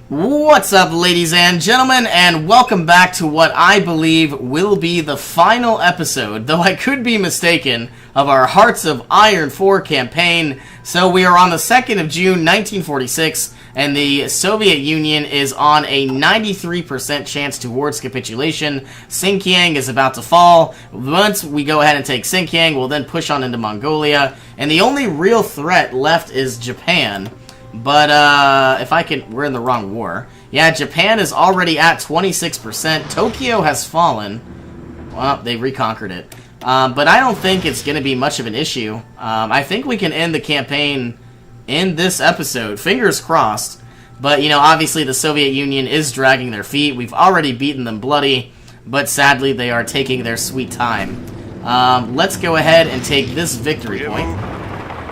What's up, ladies and gentlemen, and welcome back to what I believe will be the final episode, though I could be mistaken, of our Hearts of Iron 4 campaign. So we are on the 2nd of June, 1946, and the Soviet Union is on a 93% chance towards capitulation. Xinjiang is about to fall. Once we go ahead and take Xinjiang, we'll then push on into Mongolia, and the only real threat left is Japan. But, if I can... We're in the wrong war. Yeah, Japan is already at 26%. Tokyo has fallen. Well, they reconquered it. But I don't think it's going to be much of an issue. I think we can end the campaign in this episode. Fingers crossed. But, you know, obviously the Soviet Union is dragging their feet. We've already beaten them bloody. But sadly, they are taking their sweet time. Let's go ahead and take this victory point.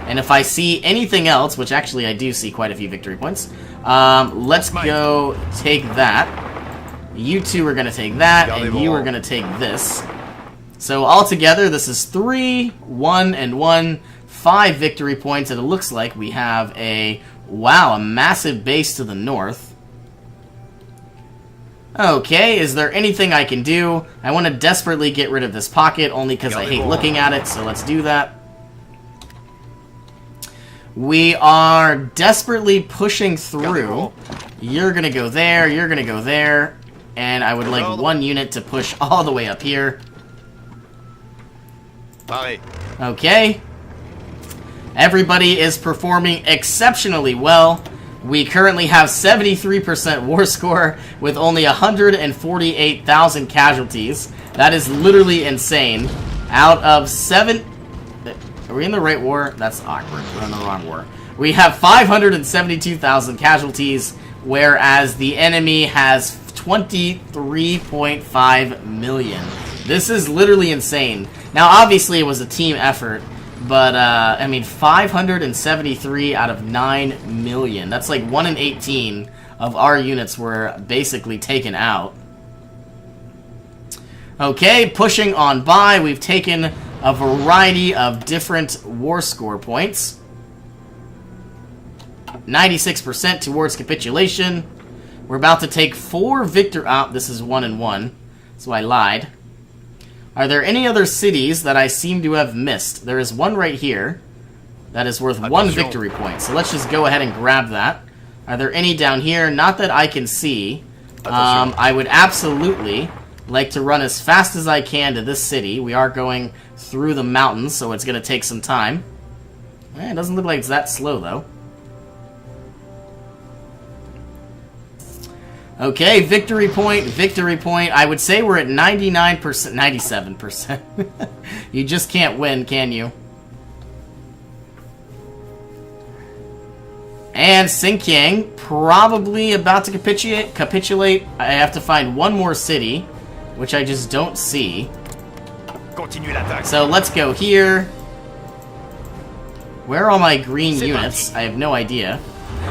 And if I see anything else, which actually I do see quite a few victory points, let's go take that. You two are going to take that, and you are going to take this. So altogether, this is 3, 1, and 1, 5 victory points, and it looks like we have a massive base to the north. Okay, is there anything I can do? I want to desperately get rid of this pocket, only because I hate looking at it, so let's do that. We are desperately pushing through. You're going to go there, you're going to go there, and I would like one unit to push all the way up here. Okay. Everybody is performing exceptionally well. We currently have 73% war score with only 148,000 casualties. That is literally insane. Out of 7... Are we in the right war? That's awkward. We're in the wrong war. We have 572,000 casualties, whereas the enemy has 23.5 million. This is literally insane. Now, obviously, it was a team effort, but, I mean, 573 out of 9 million. That's like 1 in 18 of our units were basically taken out. Okay, pushing on by. We've taken a variety of different war score points. 96% towards capitulation. We're about to take 4 victory... Oh, this is 1 and 1, so I lied. Are there any other cities that I seem to have missed? There is one right here that is worth 1 victory point, so let's just go ahead and grab that. Are there any down here? Not that I can see. I would absolutely like to run as fast as I can to this city. We are going through the mountains, so it's going to take some time. It doesn't look like it's that slow, though. Okay, victory point, victory point. I would say we're at 99%, 97%. You just can't win, can you? And Xinjiang, probably about to capitulate. I have to find one more city, which I just don't see. So let's go here. Where are all my green units? I have no idea.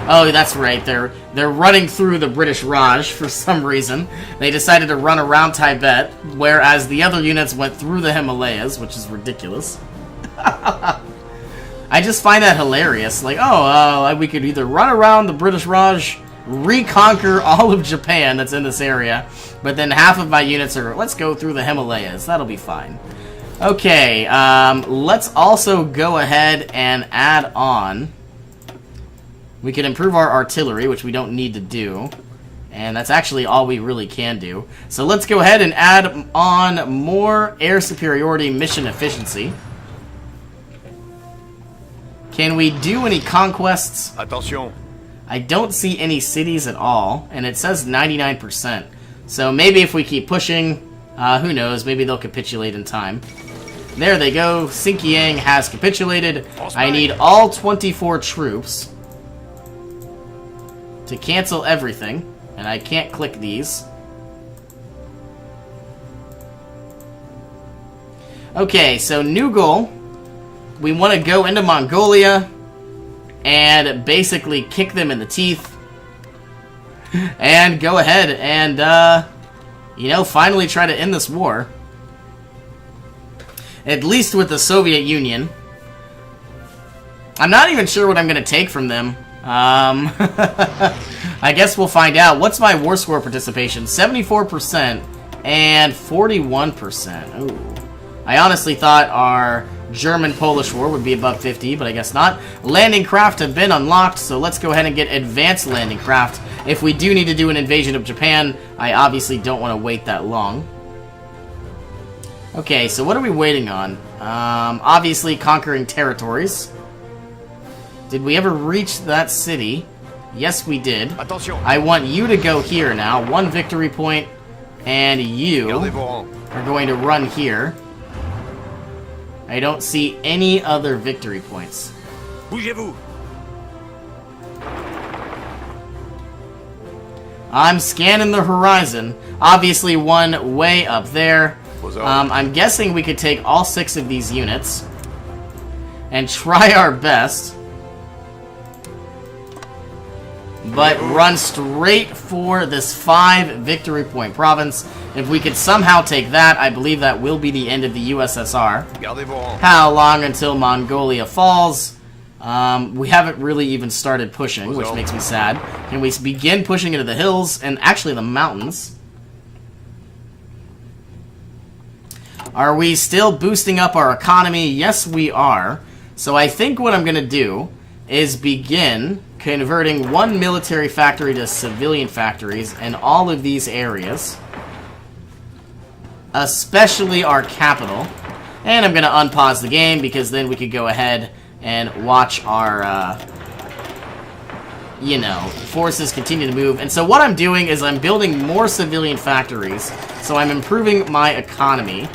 Oh, that's right. They're running through the British Raj for some reason. They decided to run around Tibet, whereas the other units went through the Himalayas, which is ridiculous. I just find that hilarious. Like, we could either run around the British Raj, reconquer all of Japan that's in this area, but then half of my units are, let's go through the Himalayas. That'll be fine. Okay, let's also go ahead and add on. We can improve our artillery, which we don't need to do. And that's actually all we really can do. So let's go ahead and add on more air superiority mission efficiency. Can we do any conquests? Attention. I don't see any cities at all, and it says 99%. So maybe if we keep pushing, who knows, maybe they'll capitulate in time. There they go. Xinjiang has capitulated. I need all 24 troops to cancel everything, and I can't click these. Okay, so new goal. We want to go into Mongolia and basically kick them in the teeth and go ahead and, you know, finally try to end this war. At least with the Soviet Union. I'm not even sure what I'm going to take from them. I guess we'll find out. What's my war score participation? 74% and 41%. Ooh. I honestly thought our German-Polish war would be above 50, but I guess not. Landing craft have been unlocked, so let's go ahead and get advanced landing craft. If we do need to do an invasion of Japan, I obviously don't want to wait that long. Okay, so what are we waiting on? Obviously conquering territories. Did we ever reach that city? Yes, we did. Attention. I want you to go here now. 1 victory point, and you are going to run here. I don't see any other victory points. Bougez-vous. I'm scanning the horizon. Obviously, one way up there. I'm guessing we could take all 6 of these units and try our best, but run straight for this 5 victory point province. If we could somehow take that, I believe that will be the end of the USSR. How long until Mongolia falls? We haven't really even started pushing, which makes me sad. Can we begin pushing into the hills and actually the mountains? Are we still boosting up our economy? Yes, we are. So I think what I'm going to do is begin converting 1 military factory to civilian factories in all of these areas, especially our capital. And I'm going to unpause the game because then we could go ahead and watch our, forces continue to move. And so what I'm doing is I'm building more civilian factories, so I'm improving my economy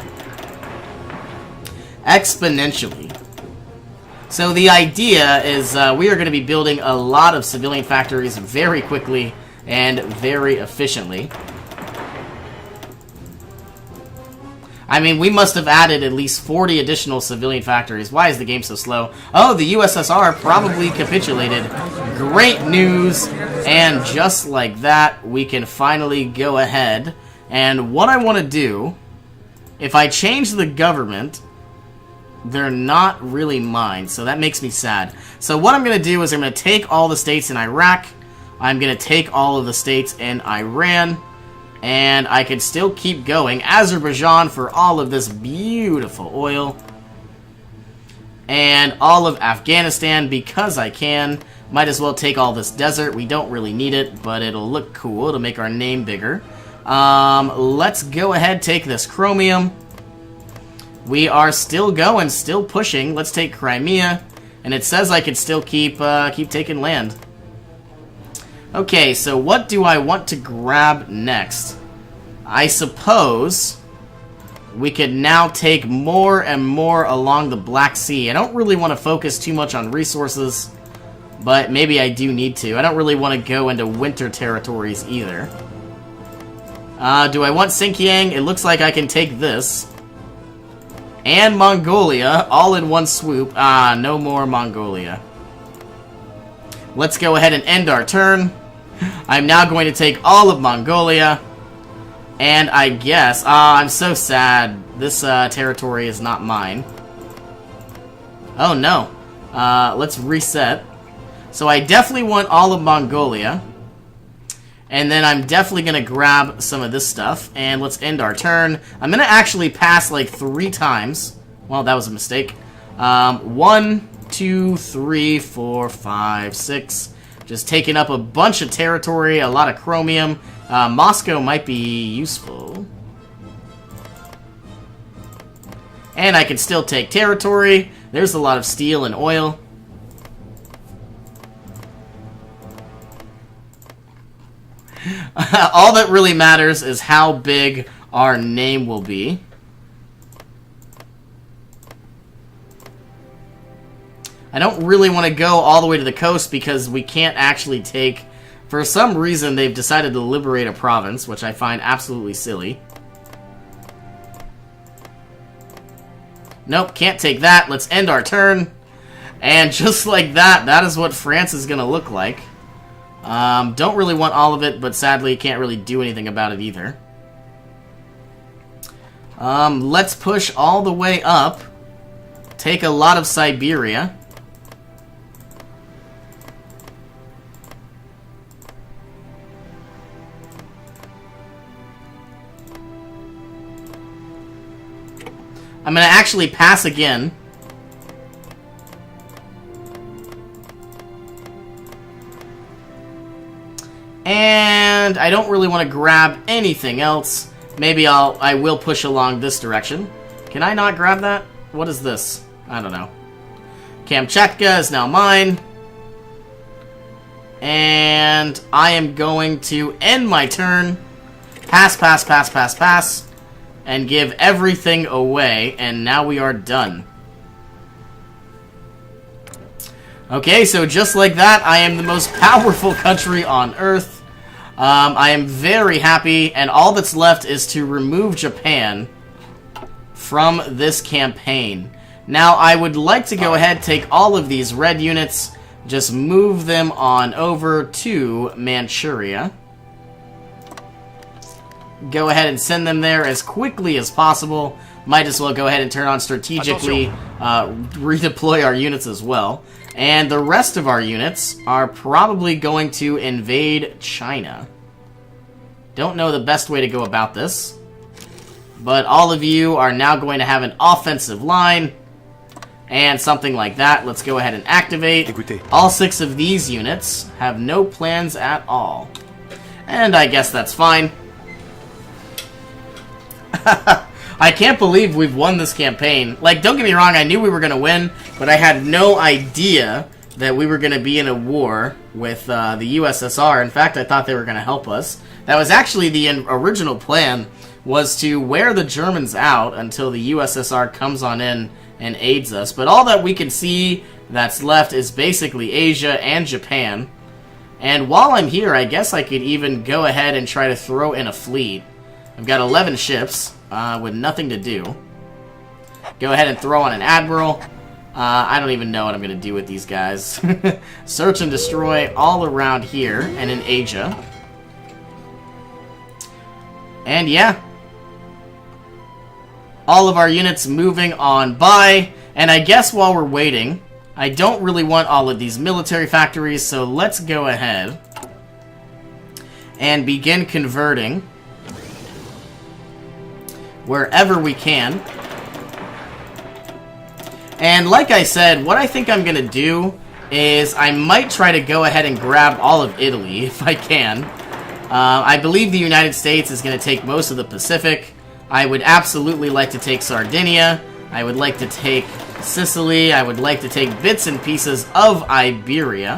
exponentially. So the idea is we are going to be building a lot of civilian factories very quickly and very efficiently. I mean, we must have added at least 40 additional civilian factories. Why is the game so slow? Oh, the USSR probably capitulated. Great news. And just like that, we can finally go ahead. And what I want to do, if I change the government, they're not really mine, so that makes me sad. So what I'm going to do is I'm going to take all the states in Iraq. I'm going to take all of the states in Iran. And I can still keep going. Azerbaijan for all of this beautiful oil. And all of Afghanistan because I can. Might as well take all this desert. We don't really need it, but it'll look cool. It'll make our name bigger. Let's go ahead, take this chromium. We are still going, still pushing. Let's take Crimea. And it says I can still keep taking land. Okay, so what do I want to grab next? I suppose we could now take more and more along the Black Sea. I don't really want to focus too much on resources, but maybe I do need to. I don't really want to go into winter territories either. Do I want Xinjiang? It looks like I can take this. And Mongolia, all in one swoop. No more Mongolia. Let's go ahead and end our turn. I'm now going to take all of Mongolia. And I guess... I'm so sad. This territory is not mine. Oh, no. Let's reset. So I definitely want all of Mongolia. And then I'm definitely going to grab some of this stuff. And let's end our turn. I'm going to actually pass like 3 times. Well, that was a mistake. 1, 2, 3, 4, 5, 6. Just taking up a bunch of territory, a lot of chromium. Moscow might be useful. And I can still take territory. There's a lot of steel and oil. All that really matters is how big our name will be. I don't really want to go all the way to the coast because we can't actually take... For some reason, they've decided to liberate a province, which I find absolutely silly. Nope, can't take that. Let's end our turn. And just like that, that is what France is going to look like. Don't really want all of it, but sadly can't really do anything about it either. Let's push all the way up. Take a lot of Siberia. I'm going to actually pass again. And I don't really want to grab anything else. Maybe I will push along this direction. Can I not grab that? What is this? I don't know. Kamchatka is now mine. And I am going to end my turn. Pass, pass, pass, pass, pass. And give everything away. And now we are done. Okay, so just like that, I am the most powerful country on Earth. I am very happy, and all that's left is to remove Japan from this campaign. Now, I would like to go ahead, take all of these red units, just move them on over to Manchuria. Go ahead and send them there as quickly as possible. Might as well go ahead and turn on strategically, redeploy our units as well. And the rest of our units are probably going to invade China. Don't know the best way to go about this. But all of you are now going to have an offensive line. And something like that. Let's go ahead and activate. All 6 of these units have no plans at all. And I guess that's fine. I can't believe we've won this campaign. Like, don't get me wrong, I knew we were going to win, but I had no idea that we were going to be in a war with the USSR. In fact, I thought they were going to help us. That was actually the original plan, was to wear the Germans out until the USSR comes on in and aids us. But all that we can see that's left is basically Asia and Japan. And while I'm here, I guess I could even go ahead and try to throw in a fleet. I've got 11 ships with nothing to do. Go ahead and throw on an admiral. I don't even know what I'm going to do with these guys. Search and destroy all around here and in Asia. And yeah. All of our units moving on by. And I guess while we're waiting, I don't really want all of these military factories, so let's go ahead and begin converting wherever we can. And like I said, what I think I'm going to do is I might try to go ahead and grab all of Italy if I can. I believe the United States is going to take most of the Pacific. I would absolutely like to take Sardinia. I would like to take Sicily. I would like to take bits and pieces of Iberia.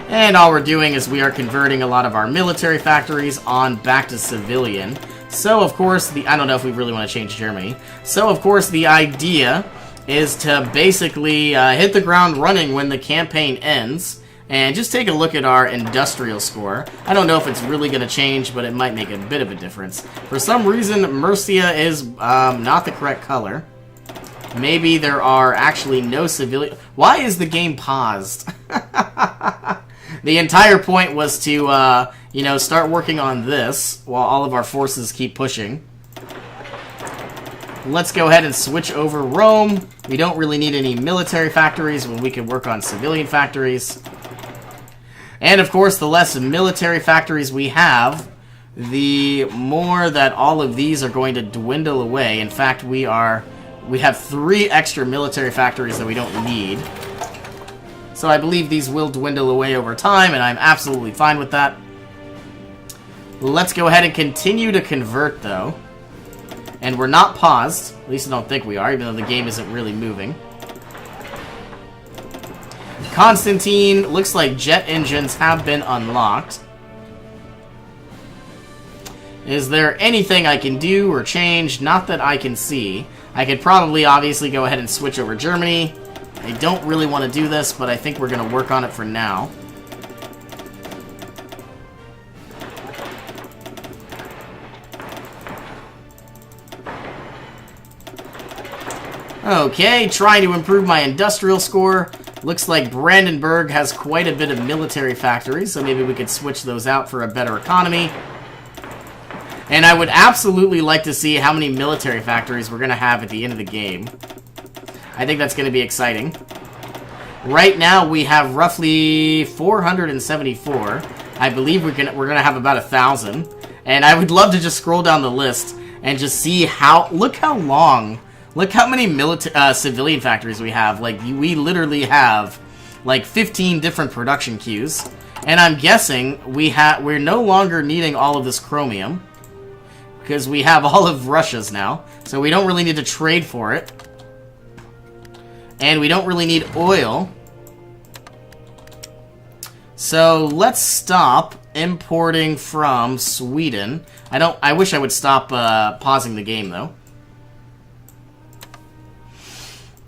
And all we're doing is we are converting a lot of our military factories on back to civilian. So, of course, I don't know if we really want to change Germany. So, of course, the idea is to basically hit the ground running when the campaign ends. And just take a look at our industrial score. I don't know if it's really going to change, but it might make a bit of a difference. For some reason, Mercia is not the correct color. Maybe there are actually no civilian... Why is the game paused? The entire point was to, you know, start working on this while all of our forces keep pushing. Let's go ahead and switch over Rome. We don't really need any military factories when we can work on civilian factories. And, of course, the less military factories we have, the more that all of these are going to dwindle away. In fact, we have 3 extra military factories that we don't need. So I believe these will dwindle away over time, and I'm absolutely fine with that. Let's go ahead and continue to convert, though. And we're not paused. At least I don't think we are, even though the game isn't really moving. Constantine, looks like jet engines have been unlocked. Is there anything I can do or change? Not that I can see. I could probably, obviously, go ahead and switch over Germany. I don't really want to do this, but I think we're going to work on it for now. Okay, trying to improve my industrial score. Looks like Brandenburg has quite a bit of military factories, so maybe we could switch those out for a better economy. And I would absolutely like to see how many military factories we're going to have at the end of the game. I think that's going to be exciting. Right now, we have roughly 474. I believe we're going to have about 1,000. And I would love to just scroll down the list and just see how... Look how long Look how many civilian factories we have. Like, we literally have, like, 15 different production queues. And I'm guessing we're no longer needing all of this chromium. Because we have all of Russia's now. So we don't really need to trade for it. And we don't really need oil. So let's stop importing from Sweden. I wish I would stop pausing the game, though.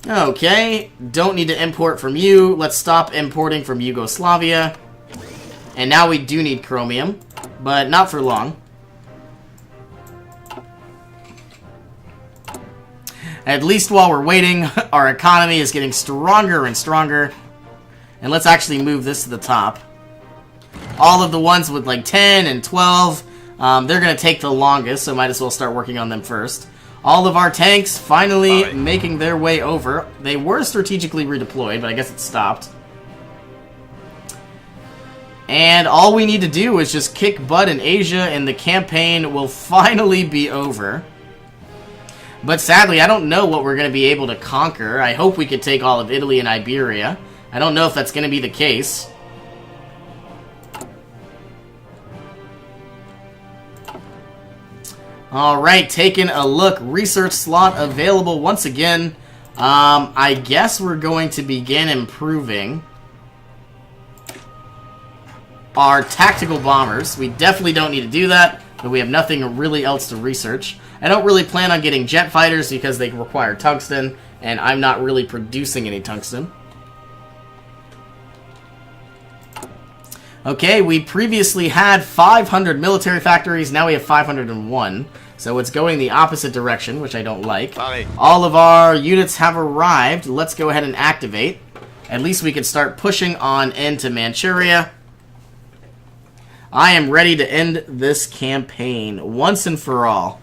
Okay, don't need to import from you. Let's stop importing from Yugoslavia. And now we do need chromium, but not for long. At least while we're waiting, our economy is getting stronger and stronger. And let's actually move this to the top. All of the ones with like 10 and 12, they're going to take the longest, so might as well start working on them first. All of our tanks finally making their way over. They were strategically redeployed, but I guess it stopped. And all we need to do is just kick butt in Asia, and the campaign will finally be over. But sadly, I don't know what we're going to be able to conquer. I hope we could take all of Italy and Iberia. I don't know if that's going to be the case. Alright, taking a look. Research slot available once again. I guess we're going to begin improving our tactical bombers. We definitely don't need to do that, but we have nothing really else to research. I don't really plan on getting jet fighters because they require tungsten, and I'm not really producing any tungsten. Okay, we previously had 500 military factories, now we have 501. So it's going the opposite direction, which I don't like. All of our units have arrived. Let's go ahead and activate. At least we can start pushing on into Manchuria. I am ready to end this campaign once and for all.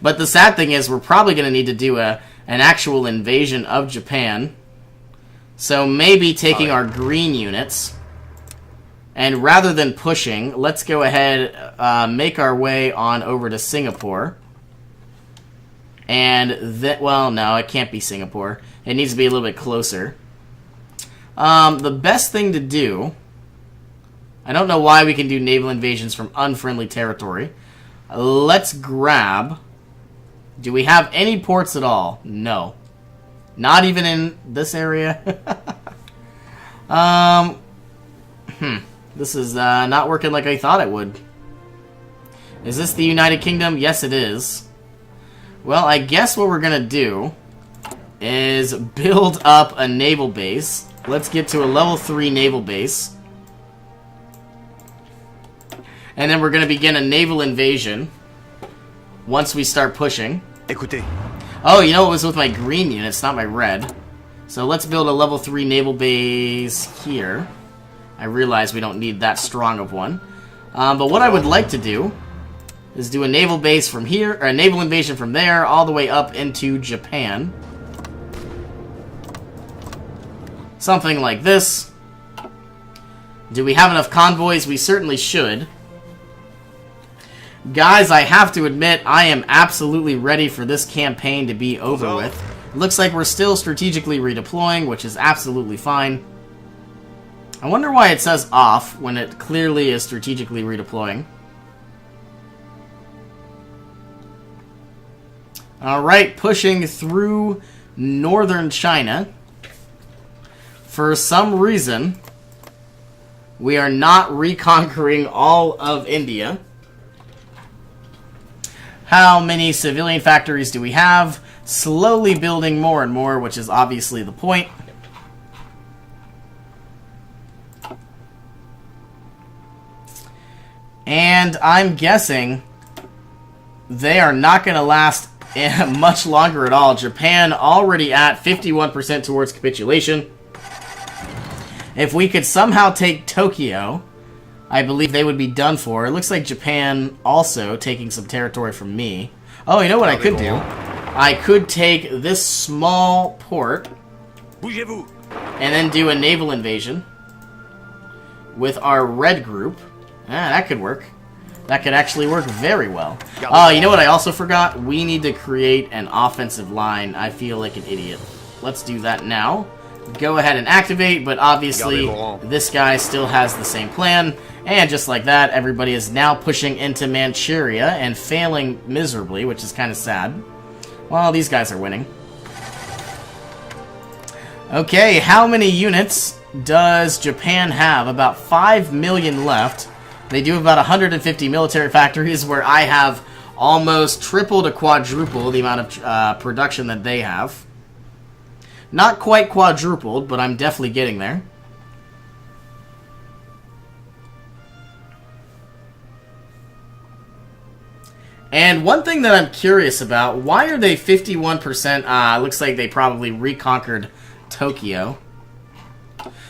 But the sad thing is we're probably going to need to do an actual invasion of Japan. So maybe taking our green units, and rather than pushing, let's go ahead, make our way on over to Singapore. And well, no, it can't be Singapore. It needs to be a little bit closer. The best thing to do, I don't know why we can do naval invasions from unfriendly territory. Let's grab, do we have any ports at all? No. Not even in this area. This is not working like I thought it would. Is this the United Kingdom? Yes, it is. Well, I guess what we're going to do is build up a naval base. Let's get to a level 3 naval base. And then we're going to begin a naval invasion once we start pushing. Écoutez. Oh, you know, it was with my green units, not my red. So let's build a level 3 naval base here. I realize we don't need that strong of one. But what I would like to do is do a naval base from here, or a naval invasion from there, all the way up into Japan. Something like this. Do we have enough convoys? We certainly should. Guys, I have to admit, I am absolutely ready for this campaign to be over with. It looks like we're still strategically redeploying, which is absolutely fine. I wonder why it says off when it clearly is strategically redeploying. Alright, pushing through northern China. For some reason, we are not reconquering all of India. How many civilian factories do we have? Slowly building more and more, which is obviously the point. And I'm guessing they are not going to last much longer at all. Japan already at 51% towards capitulation. If we could somehow take Tokyo, I believe they would be done for. It looks like Japan also taking some territory from me. Oh, you know what I could do? I could take this small port and then do a naval invasion with our red group. Ah, that could work. That could actually work very well. Oh, you know what I also forgot? We need to create an offensive line. I feel like an idiot. Let's do that now. Go ahead and activate, but obviously this guy still has the same plan. And just like that, everybody is now pushing into Manchuria and failing miserably, which is kind of sad. Well, these guys are winning. Okay, how many units does Japan have? About 5 million left. They do about 150 military factories, where I have almost triple to quadruple the amount of production that they have. Not quite quadrupled, but I'm definitely getting there. And one thing that I'm curious about, why are they 51%? Looks like they probably reconquered Tokyo.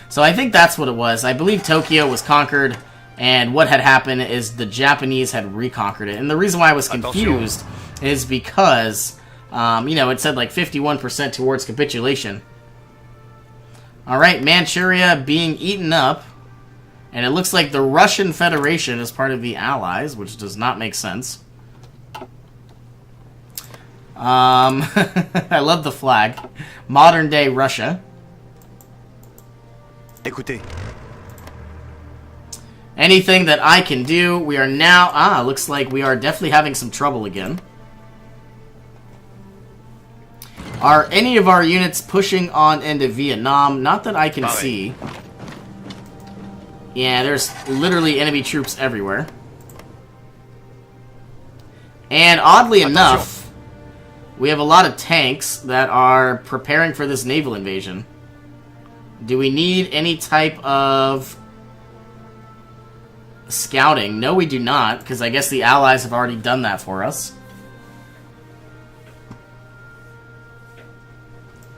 So I think that's what it was. I believe Tokyo was conquered, and what had happened is the Japanese had reconquered it. And the reason why I was confused is because, you know, it said like 51% towards capitulation. Alright, Manchuria being eaten up. And it looks like the Russian Federation is part of the Allies, which does not make sense. I love the flag. Modern day Russia. Écoutez. Anything that I can do, we are now... looks like we are definitely having some trouble again. Are any of our units pushing on into Vietnam? Not that I can see. Yeah, there's literally enemy troops everywhere. And oddly enough, we have a lot of tanks that are preparing for this naval invasion. Do we need any type of scouting? No, we do not, because I guess the Allies have already done that for us.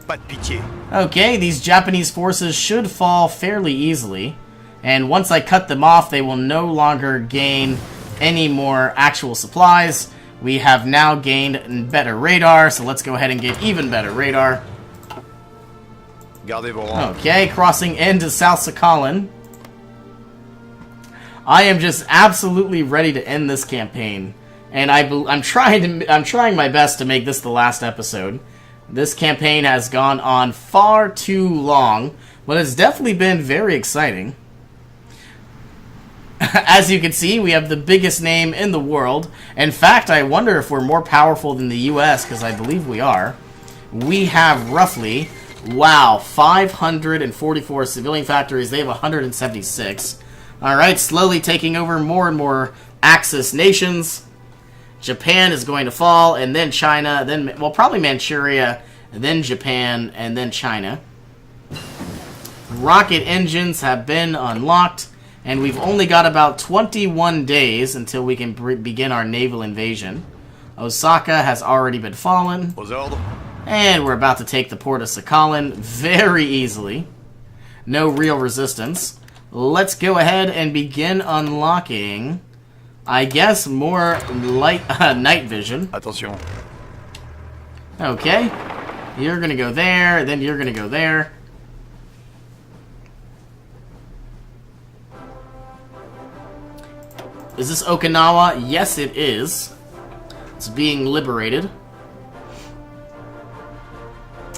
Pas de pitié. Okay, these Japanese forces should fall fairly easily. And once I cut them off, they will no longer gain any more actual supplies. We have now gained better radar, so let's go ahead and get even better radar. Gardez vos rangs. Okay, crossing into South Sakhalin. I am just absolutely ready to end this campaign, and I'm trying my best to make this the last episode. This campaign has gone on far too long, but it's definitely been very exciting. As you can see, we have the biggest name in the world. In fact, I wonder if we're more powerful than the US, because I believe we are. We have roughly, wow, 544 civilian factories. They have 176. Alright, slowly taking over more and more Axis nations. Japan is going to fall, and then China, then, well, probably Manchuria, then Japan, and then China. Rocket engines have been unlocked, and we've only got about 21 days until we can begin our naval invasion. Osaka has already been fallen, and we're about to take the port of Sakhalin very easily. No real resistance. Let's go ahead and begin unlocking, I guess, more light night vision. Attention. Okay. You're gonna go there, then you're gonna go there. Is this Okinawa? Yes, it is. It's being liberated.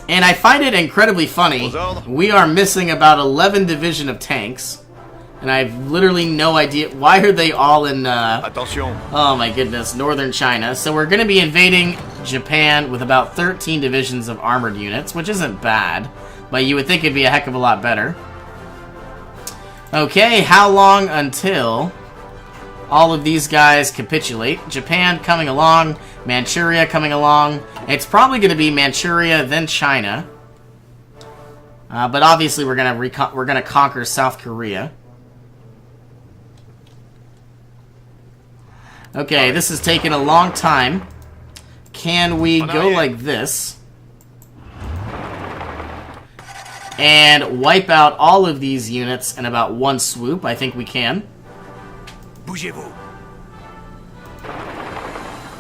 And I find it incredibly funny. We are missing about 11 division of tanks. And I have literally no idea. Why are they all in, Attention. oh my goodness, northern China. So we're going to be invading Japan with about 13 divisions of armored units, which isn't bad. But you would think it'd be a heck of a lot better. Okay, how long until all of these guys capitulate? Japan coming along, Manchuria coming along. It's probably going to be Manchuria, then China. But obviously we're gonna conquer South Korea. Okay, this has taken a long time. Can we go like this and wipe out all of these units in about one swoop? I think we can. Bougez-vous.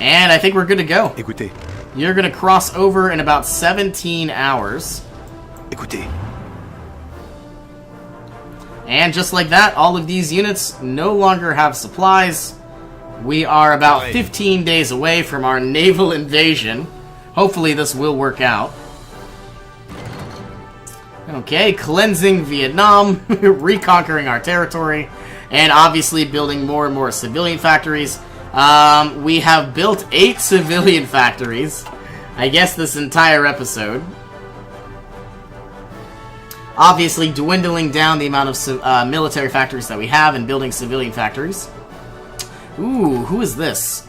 And I think we're good to go. Écoutez. You're going to cross over in about 17 hours. Écoutez. And just like that, all of these units no longer have supplies. We are about 15 days away from our naval invasion. Hopefully this will work out. Okay, cleansing Vietnam, reconquering our territory, and obviously building more and more civilian factories. We have built 8 civilian factories, I guess this entire episode. Obviously dwindling down the amount of military factories that we have and building civilian factories. Ooh, who is this?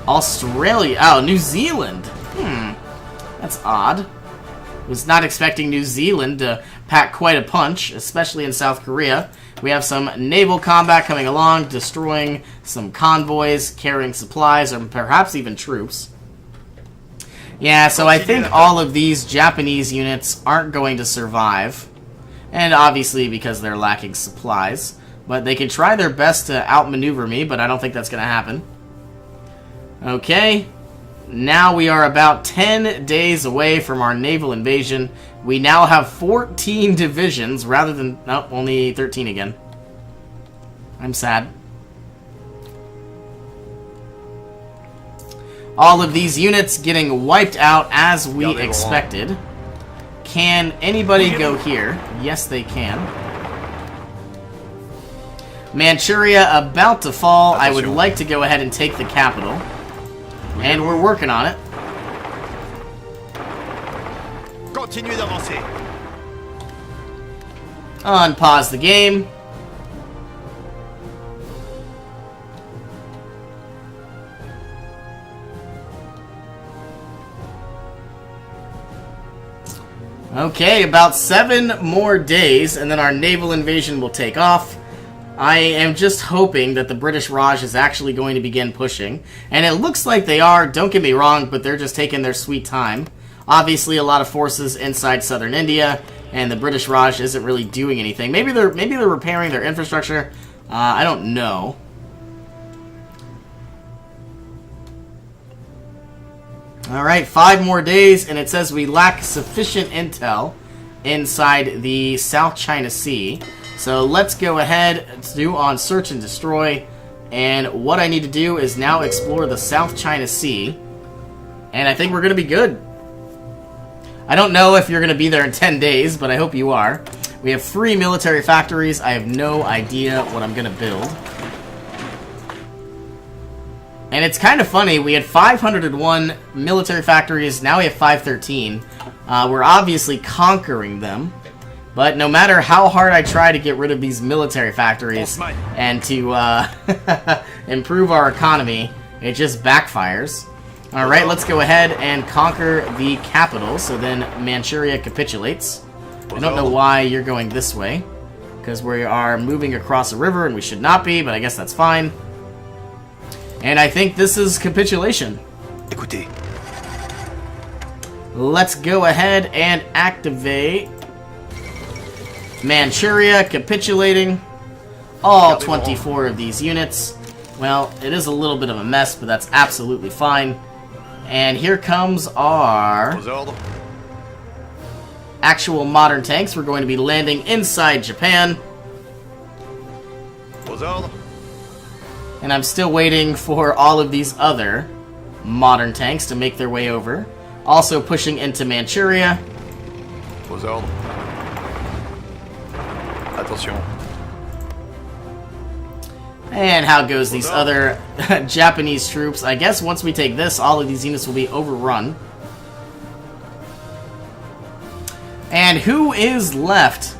Australia. Oh, New Zealand. That's odd. Was not expecting New Zealand to pack quite a punch, especially in South Korea. We have some naval combat coming along, destroying some convoys, carrying supplies, or perhaps even troops. Yeah, so I think all of these Japanese units aren't going to survive. And obviously because they're lacking supplies. But they can try their best to outmaneuver me, but I don't think that's going to happen. Okay. Now we are about 10 days away from our naval invasion. We now have 14 divisions rather than... No, only 13 again. I'm sad. All of these units getting wiped out as we expected. Can anybody go here? Yes, they can. Manchuria about to fall. I would like to go ahead and take the capital. And we're working on it. Continuez d'avancer. Unpause the game. Okay, about 7 more days, and then our naval invasion will take off. I am just hoping that the British Raj is actually going to begin pushing. And it looks like they are, don't get me wrong, but they're just taking their sweet time. Obviously, a lot of forces inside southern India, and the British Raj isn't really doing anything. Maybe they're repairing their infrastructure. I don't know. Alright, 5 more days, and it says we lack sufficient intel inside the South China Sea. So let's go ahead and do on search and destroy. And what I need to do is now explore the South China Sea. And I think we're going to be good. I don't know if you're going to be there in 10 days, but I hope you are. We have 3 military factories. I have no idea what I'm going to build. And it's kind of funny. We had 501 military factories. Now we have 513. We're obviously conquering them. But no matter how hard I try to get rid of these military factories and to improve our economy, it just backfires. Alright, let's go ahead and conquer the capital, so then Manchuria capitulates. I don't know why you're going this way, because we are moving across a river and we should not be, but I guess that's fine. And I think this is capitulation. Écoutez. Let's go ahead and activate Manchuria capitulating all 24 of these units. Well, it is a little bit of a mess, but that's absolutely fine. And here comes our actual modern tanks. We're going to be landing inside Japan. And I'm still waiting for all of these other modern tanks to make their way over. Also pushing into Manchuria. Attention. And how goes these other Japanese troops? I guess once we take this, all of these units will be overrun. And who is left?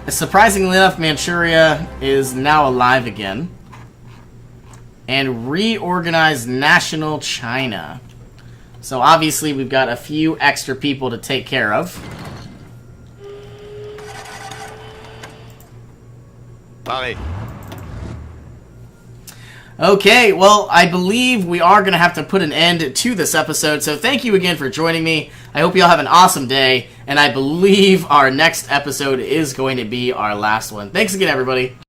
Surprisingly enough, Manchuria is now alive again. And reorganized national China. So obviously we've got a few extra people to take care of. Pareil. Okay, well, I believe we are going to have to put an end to this episode, so thank you again for joining me. I hope you all have an awesome day, and I believe our next episode is going to be our last one. Thanks again, everybody.